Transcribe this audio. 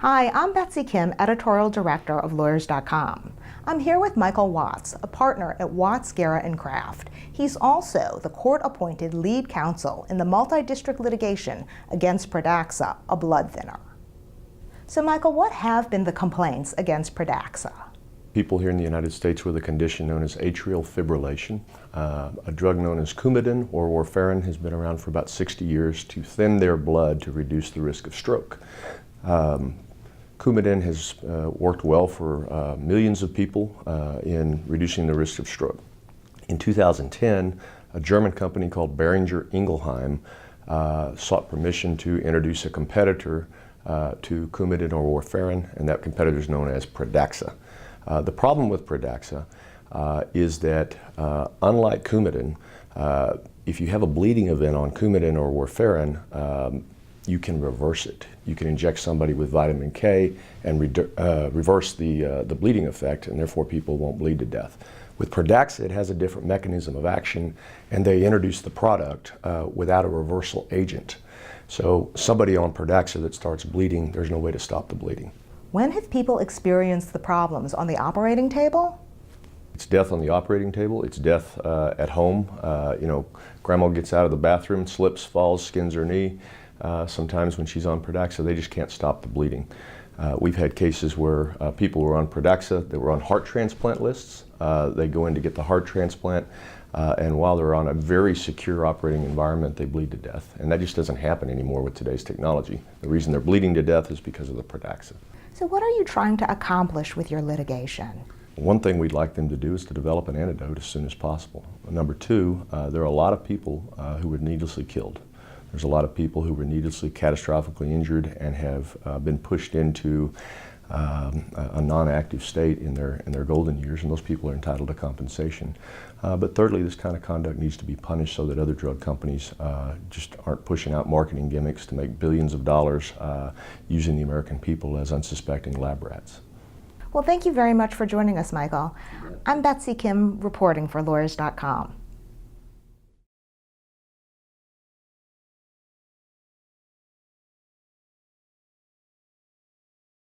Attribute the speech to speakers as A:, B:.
A: Hi, I'm Betsy Kim, Editorial Director of Lawyers.com. I'm here with Mikal Watts, a partner at Watts, Guerra & Kraft. He's also the court-appointed lead counsel in the multi-district litigation against Pradaxa, a blood thinner. So, Mikal, what have been the complaints against Pradaxa?
B: People here in the United States with a condition known as atrial fibrillation. A drug known as Coumadin or warfarin has been around for about 60 years to thin their blood to reduce the risk of stroke. Coumadin has worked well for millions of people in reducing the risk of stroke. In 2010, a German company called Boehringer Ingelheim sought permission to introduce a competitor to Coumadin or warfarin, and that competitor is known as Pradaxa. The problem with Pradaxa is that unlike Coumadin, if you have a bleeding event on Coumadin or warfarin, you can reverse it. You can inject somebody with vitamin K and reverse the bleeding effect, and therefore people won't bleed to death. With Pradaxa, it has a different mechanism of action, and they introduce the product without a reversal agent. So somebody on Pradaxa that starts bleeding, there's no way to stop the bleeding.
A: When have people experienced the problems? On the operating table?
B: It's death on the operating table. It's death at home. Grandma gets out of the bathroom, slips, falls, skins her knee. Sometimes when she's on Pradaxa, they just can't stop the bleeding. We've had cases where people were on Pradaxa, they were on heart transplant lists. They go in to get the heart transplant, and while they're on a very secure operating environment, they bleed to death. And that just doesn't happen anymore with today's technology. The reason they're bleeding to death is because of the Pradaxa.
A: So what are you trying to accomplish with your litigation?
B: One thing we'd like them to do is to develop an antidote as soon as possible. Number two, there are a lot of people who were needlessly killed. There's a lot of people who were needlessly catastrophically injured and have been pushed into a non-active state in their golden years, and those people are entitled to compensation. But thirdly, this kind of conduct needs to be punished so that other drug companies just aren't pushing out marketing gimmicks to make billions of dollars using the American people as unsuspecting lab rats.
A: Well, thank you very much for joining us, Mikal. I'm Betsy Kim, reporting for Lawyers.com.